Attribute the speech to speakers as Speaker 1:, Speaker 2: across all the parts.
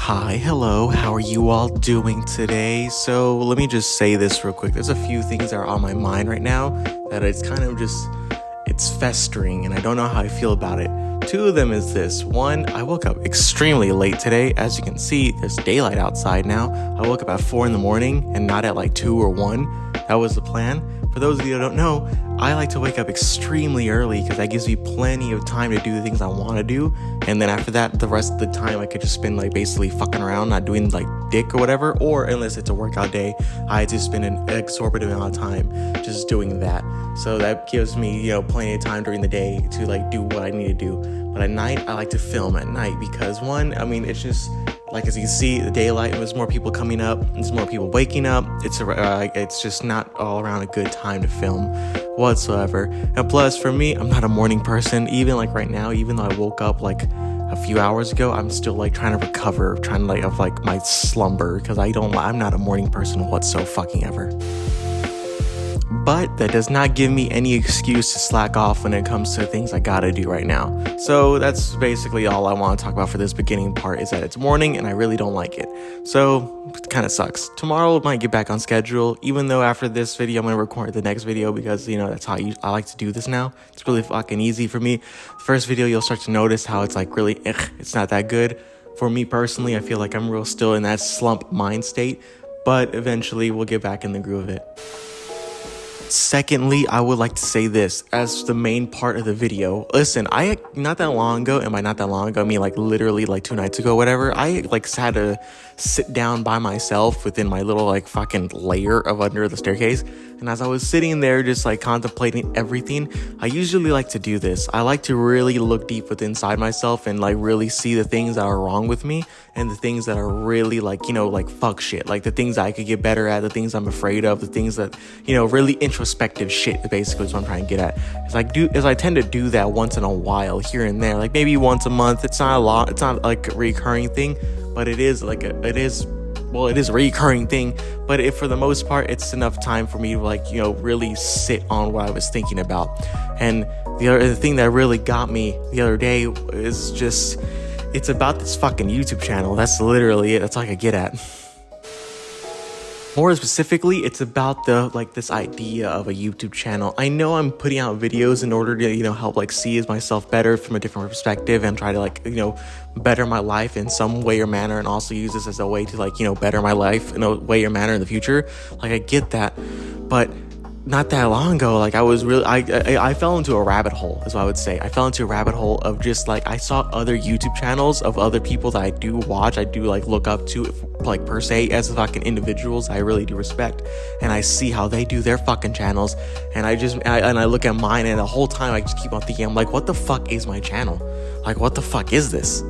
Speaker 1: Hi, hello, how are you all doing today? So let me just say this real quick. There's a few things that are on my mind right now that it's festering and I don't know how I feel about it. Two of them is this. One, I woke up extremely late today. As you can see, there's daylight outside now. I woke up at 4 in the morning and not at like 2 or 1. That was the plan. For those of you who don't know, I like to wake up extremely early because that gives me plenty of time to do the things I want to do. And then after that, the rest of the time I could just spend like basically fucking around, not doing like dick or whatever. Or unless it's a workout day, I just spend an exorbitant amount of time just doing that. So that gives me, plenty of time during the day to like do what I need to do. But at night, I like to film at night because it's just like, as you can see, the daylight, there's more people coming up, there's more people waking up. It's just not all around a good time to film whatsoever. And plus, for me, I'm not a morning person. Even like right now, even though I woke up like a few hours ago, I'm still like trying to recover, of like my slumber, because I'm not a morning person whatsoever. But that does not give me any excuse to slack off when it comes to things I gotta do right now. So that's basically all I want to talk about for this beginning part, is that it's morning and I really don't like it. So it kind of sucks. Tomorrow I might get back on schedule, even though after this video I'm going to record the next video because, that's how I like to do this now. It's really fucking easy for me. The first video you'll start to notice how it's like really, it's not that good. For me personally, I feel like I'm still in that slump mind state, but eventually we'll get back in the groove of it. Secondly, I would like to say this as the main part of the video. Listen, not that long ago, I mean like literally like 2 nights ago, whatever, I like had to sit down by myself within my little like fucking layer of under the staircase. And as I was sitting there just like contemplating everything, I usually like to do this. I like to really look deep within inside myself and like really see the things that are wrong with me and the things that are really like, like fuck shit, like the things I could get better at, the things I'm afraid of, the things that, really introspective shit basically is what I'm trying to get at. I tend to do that once in a while here and there, like maybe once a month. It's not a lot, it's not like a recurring thing, but it is a recurring thing, but for the most part, it's enough time for me to really sit on what I was thinking about. And the thing that really got me the other day is just, it's about this fucking YouTube channel. That's literally it. That's all I could get at. More specifically, it's about this idea of a YouTube channel. I know I'm putting out videos in order to, help see myself better from a different perspective and try to better my life in some way or manner, and also use this as a way to better my life in a way or manner in the future. I get that, but not that long ago, I fell into a rabbit hole, is what I would say. I fell into a rabbit hole of just I saw other YouTube channels of other people that I do watch, I do look up to, per se, as fucking individuals I really do respect, and I see how they do their fucking channels, and I look at mine, and the whole time I just keep on thinking, I'm like, what the fuck is my channel? What the fuck is this?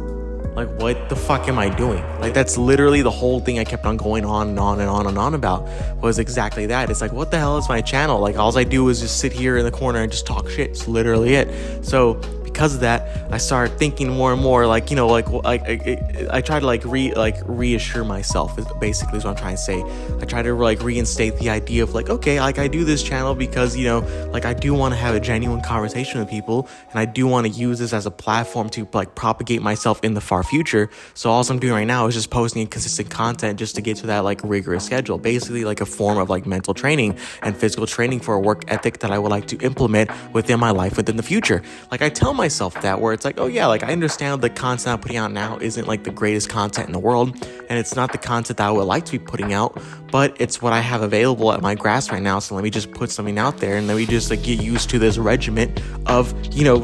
Speaker 1: What the fuck am I doing? That's literally the whole thing I kept on going on and on and on and on about, was exactly that. It's what the hell is my channel? All I do is just sit here in the corner and just talk shit. It's literally it. So because of that, I started thinking more and more, I try to reassure myself, is basically what I'm trying to say. I try to reinstate the idea of okay, I do this channel because I do want to have a genuine conversation with people, and I do want to use this as a platform to propagate myself in the far future. So all I'm doing right now is just posting consistent content just to get to that rigorous schedule, basically a form of mental training and physical training for a work ethic that I would like to implement within my life within the future. I tell myself that, where it's oh yeah, I understand the content I'm putting out now isn't the greatest content in the world, and it's not the content that I would like to be putting out, but it's what I have available at my grasp right now. So let me just put something out there, and let me just get used to this regiment of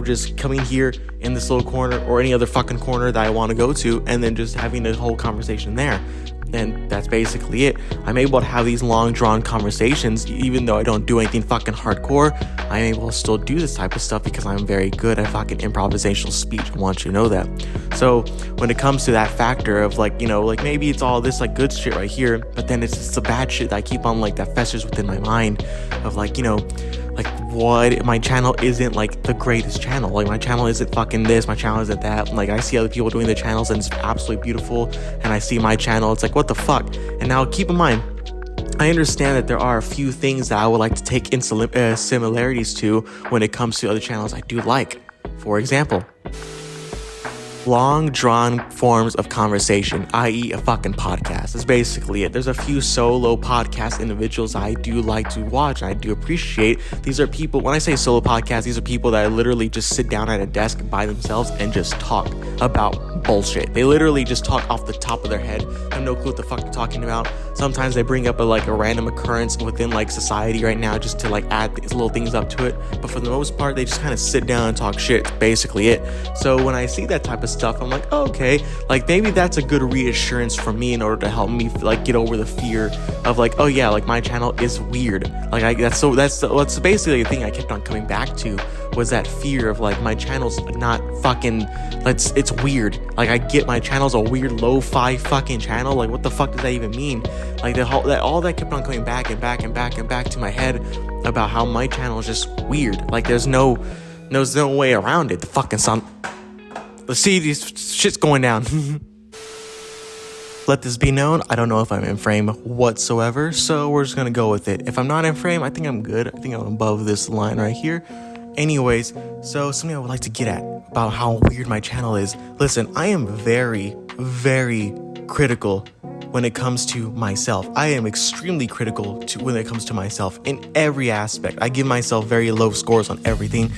Speaker 1: just coming here in this little corner or any other fucking corner that I want to go to, and then just having the whole conversation there. And that's basically it. I'm able to have these long drawn conversations, even though I don't do anything fucking hardcore. I'm able to still do this type of stuff because I'm very good at fucking improvisational speech. I want you to know that. So when it comes to that factor of maybe it's all this good shit right here, but then it's just the bad shit that I keep on that festers within my mind of what, my channel isn't the greatest channel. My channel isn't fucking this, my channel isn't that. I see other people doing their channels and it's absolutely beautiful, and I see my channel, it's what the fuck. And now keep in mind, I understand that there are a few things that I would like to take in similarities to when it comes to other channels I do like. For example, long drawn forms of conversation, i.e. a fucking podcast. That's basically it. There's a few solo podcast individuals I do like to watch. I do appreciate. These are people, when I say solo podcast, these are people that literally just sit down at a desk by themselves and just talk about bullshit. They literally just talk off the top of their head. I have no clue what the fuck they're talking about. Sometimes they bring up a random occurrence within society right now just to add these little things up to it. But for the most part, they just kind of sit down and talk shit. That's basically it. So when I see that type of stuff, I'm like, oh, okay, maybe that's a good reassurance for me in order to help me get over the fear of oh yeah, my channel is weird. That's basically the thing I kept on coming back to, was that fear of my channel's not fucking, it's weird. I get my channel's a weird lo-fi fucking channel. What the fuck does that even mean? All that kept on coming back and back and back and back to my head about how my channel is just weird. There's no way around it. The fucking sun. Let's see, these shit's going down. Let this be known, I don't know if I'm in frame whatsoever, so we're just gonna go with it. If I'm not in frame, I think I'm good. I think I'm above this line right here. Anyways, so something I would like to get at about how weird my channel is. Listen, I am very, very critical when it comes to myself. I am extremely critical when it comes to myself in every aspect. I give myself very low scores on everything,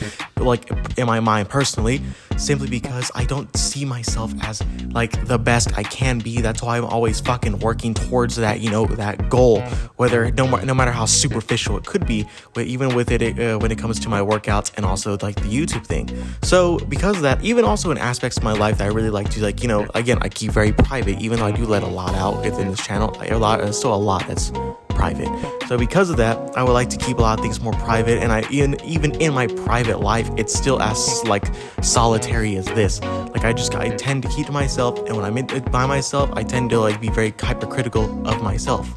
Speaker 1: in my mind personally, simply because I don't see myself as the best I can be. That's why I'm always fucking working towards that, that goal, whether no matter how superficial it could be, but even with it when it comes to my workouts and also the YouTube thing. So because of that, even also in aspects of my life that I really like to again, I keep very private, even though I do let a lot out within this channel. Still a lot that's private. So because of that, I would like to keep a lot of things more private, and even in my private life, it's still as solitary as this. I tend to keep to myself, and when I'm by myself, I tend to be very hypercritical of myself.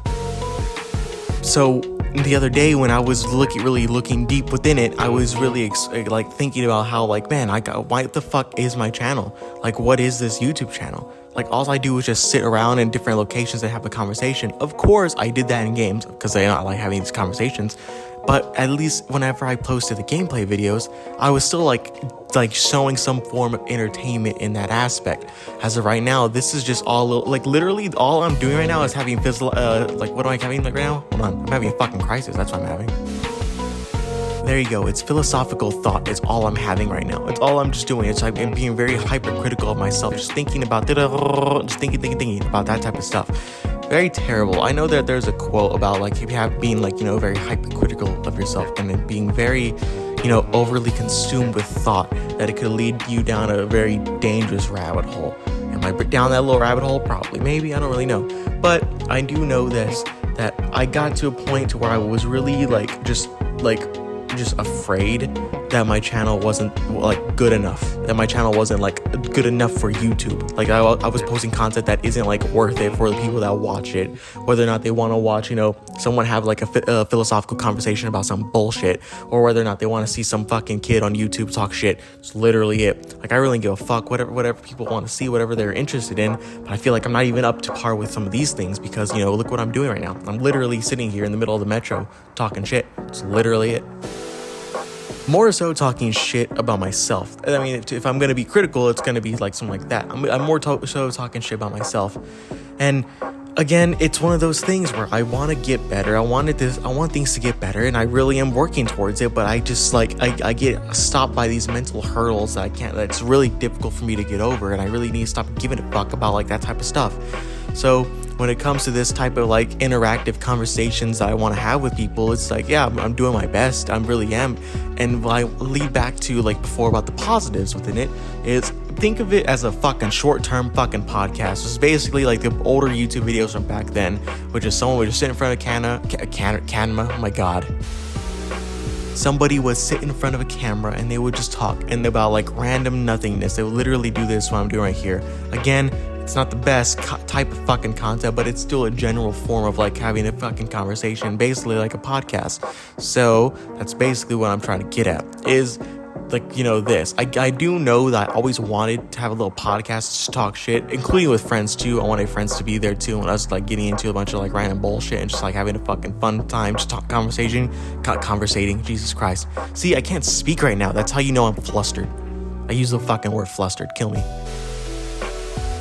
Speaker 1: So the other day when I was really looking deep within it, I was really thinking about how man, why the fuck is my channel? What is this YouTube channel? All I do is just sit around in different locations and have a conversation. Of course, I did that in games because I don't like having these conversations. But at least whenever I posted the gameplay videos, I was still showing some form of entertainment in that aspect. As of right now, this is just all literally all I'm doing right now is having what am I having right now? Hold on, I'm having a fucking crisis. That's what I'm having. There you go. It's philosophical thought. It's all I'm having right now. It's all I'm just doing. It's I'm being very hypercritical of myself. Just thinking about thinking about that type of stuff. Very terrible. I know that there's a quote about being very hypercritical of yourself and then being very overly consumed with thought, that it could lead you down a very dangerous rabbit hole. Am I down that little rabbit hole? Probably, maybe, I don't really know. But I do know this, that I got to a point to where I was really just afraid that my channel wasn't good enough, that my channel wasn't good enough for YouTube. I was posting content that isn't worth it for the people that watch it, whether or not they want to watch someone have a philosophical conversation about some bullshit, or whether or not they want to see some fucking kid on YouTube talk shit. It's literally it. I really don't give a fuck whatever people want to see, whatever they're interested in. But I feel I'm not even up to par with some of these things because look what I'm doing right now. I'm literally sitting here in the middle of the metro talking shit. It's literally it. More so talking shit about myself. I mean, if I'm going to be critical, it's going to be something like that. I'm more so talking shit about myself. And again, it's one of those things where I want to get better. I want things to get better, and I really am working towards it, but I just I get stopped by these mental hurdles that's really difficult for me to get over, and I really need to stop giving a fuck about that type of stuff. So when it comes to this type of interactive conversations that I want to have with people, it's yeah, I'm doing my best. I really am. And what I lead back to before about the positives within it is, think of it as a fucking short-term fucking podcast. It's basically the older YouTube videos from back then, which is someone would just sit in front of camera. Oh my god. Somebody would sit in front of a camera and they would just talk and about random nothingness. They would literally do this, what I'm doing right here. Again, it's not the best type of fucking content, but it's still a general form of having a fucking conversation, basically a podcast. So that's basically what I'm trying to get at is this. I do know that I always wanted to have a little podcast to talk shit, including with friends too. I wanted friends to be there too, and us getting into a bunch of random bullshit and just having a fucking fun time, just conversating. Jesus Christ. See, I can't speak right now. That's how you know I'm flustered. I use the fucking word flustered. Kill me.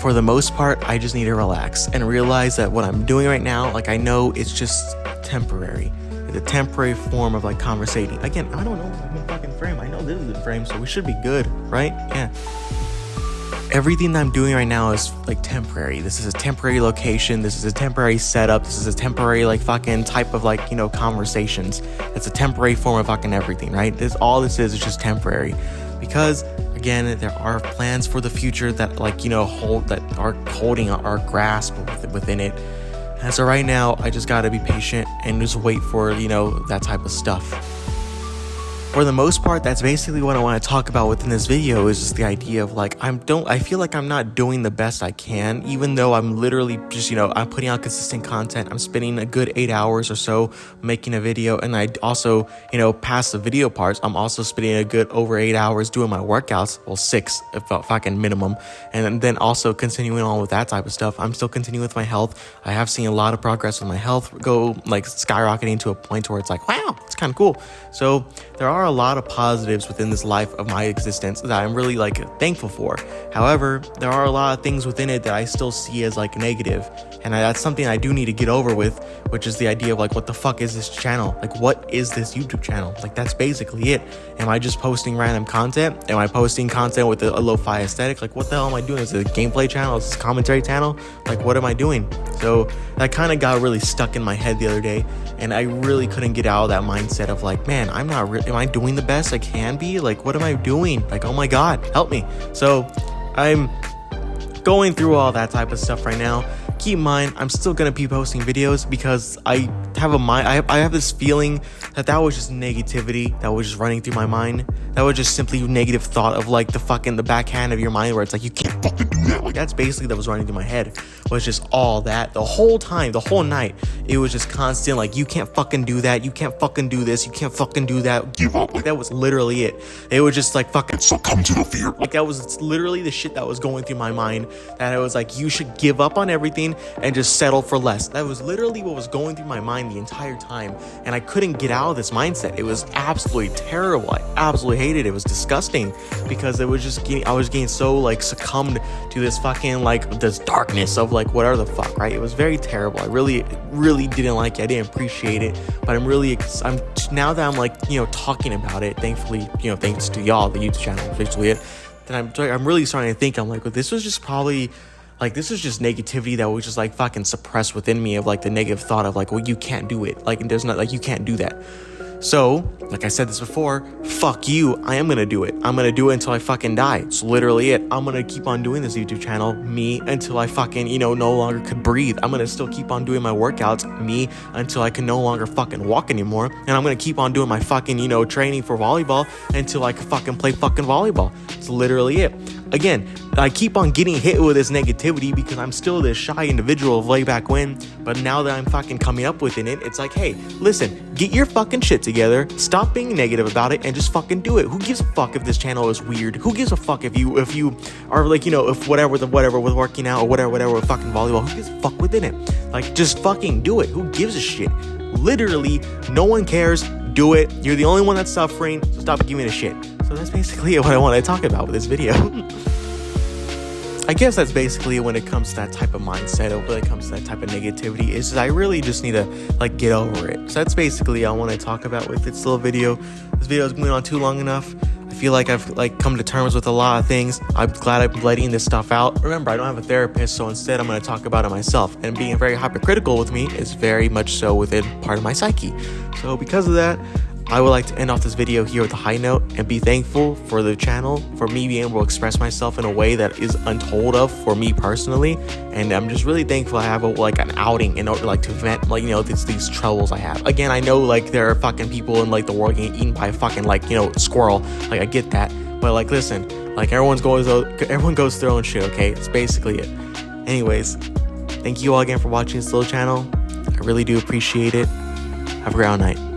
Speaker 1: for the most part, I just need to relax and realize that what I'm doing right now, like, I know it's just temporary. It's a temporary form of like conversating. Again, I don't know if I'm in fucking frame. I know this is in frame, so we should be good, right? Yeah. Everything that I'm doing right now is like temporary. This is a temporary location. This is a temporary setup. This is a temporary like fucking type of like, you know, conversations. It's a temporary form of fucking everything, right? All this is just temporary. Because again, there are plans for the future that like, you know, are holding our grasp within it. And so right now, I just gotta be patient and just wait for, you know, that type of stuff. For the most part, that's basically what I want to talk about within this video, is just the idea of like, I feel like I'm not doing the best I can, even though I'm literally just, you know, I'm putting out consistent content. I'm spending a good 8 hours or so making a video. And I also, you know, past the video parts, I'm also spending a good over 8 hours doing my workouts. Well, 6 if fucking minimum. And then also continuing on with that type of stuff. I'm still continuing with my health. I have seen a lot of progress with my health go like skyrocketing to a point where it's like, wow, it's kind of cool. So there are a lot of positives within this life of my existence that I'm really like thankful for. However, there are a lot of things within it that I still see as like negative, and that's something I do need to get over with, which is the idea of like, what the fuck is this channel? Like, what is this YouTube channel? Like, that's basically it. Am I just posting random content? Am I posting content with a lo-fi aesthetic? Like, what the hell am I doing? Is it a gameplay channel? Is this a commentary channel? Like, what am I doing? So that kind of got really stuck in my head the other day, and I really couldn't get out of that mindset of like, man, am I doing the best I can be? Like, what am I doing? Like, oh my God, help me. So I'm going through all that type of stuff right now. Keep in mind, I'm still gonna be posting videos because I have this feeling that was just negativity that was just running through my mind. That was just simply negative thought of like the backhand of your mind where it's like, you can't fucking do that. Like, that's basically that was running through my head, was just all that the whole time, the whole night. It was just constant like, you can't fucking do that, you can't fucking do this, you can't fucking do that, give up. Like, that was literally it. It was just like, fucking succumb to the fear. Like, that was literally the shit that was going through my mind, that I was like, you should give up on everything and just settle for less. That was literally what was going through my mind the entire time, and I couldn't get out of this mindset. It was absolutely terrible. I absolutely hated it. It was disgusting because it was just I was getting so like succumbed to this fucking like this darkness of like whatever the fuck, right? It was very terrible. I really didn't like it. I didn't appreciate it, but I'm now that I'm like, you know, talking about it, thankfully, you know, thanks to y'all, the YouTube channel, officially it, then I'm really starting to think, I'm like, well, this was just probably like, this is just negativity that was just like fucking suppressed within me of like the negative thought of like, well, you can't do it. Like, there's not like, you can't do that. So, like I said this before, fuck you, I am gonna do it. I'm gonna do it until I fucking die. It's literally it. I'm gonna keep on doing this YouTube channel, me, until I fucking, you know, no longer could breathe. I'm gonna still keep on doing my workouts, me, until I can no longer fucking walk anymore. And I'm gonna keep on doing my fucking, you know, training for volleyball until I can fucking play fucking volleyball. It's literally it. Again, I keep on getting hit with this negativity because I'm still this shy individual of way back when, but now that I'm fucking coming up within it, it's like, hey, listen, get your fucking shit together, stop being negative about it, and just fucking do it. Who gives a fuck if this channel is weird? Who gives a fuck if you are like, you know, if whatever with working out or whatever with fucking volleyball, who gives a fuck within it? Like, just fucking do it. Who gives a shit? Literally, no one cares. Do it. You're the only one that's suffering, so stop giving a shit. So that's basically what I want to talk about with this video. I guess that's basically when it comes to that type of mindset, or when it comes to that type of negativity, is that I really just need to like get over it. So that's basically I want to talk about with this little video. This video is going on too long enough. I feel like I've like come to terms with a lot of things. I'm glad I'm letting this stuff out. Remember, I don't have a therapist, so instead I'm going to talk about it myself. And being very hypercritical with me is very much so within part of my psyche. So because of that, I would like to end off this video here with a high note and be thankful for the channel, for me being able to express myself in a way that is untold of for me personally. And I'm just really thankful I have like an outing in order like to vent like, you know, these troubles I have. Again, I know like there are fucking people in like the world getting eaten by a fucking like, you know, squirrel. Like, I get that, but like, listen, like everyone goes through their own shit. Okay, it's basically it. Anyways, thank you all again for watching this little channel. I really do appreciate it. Have a great night.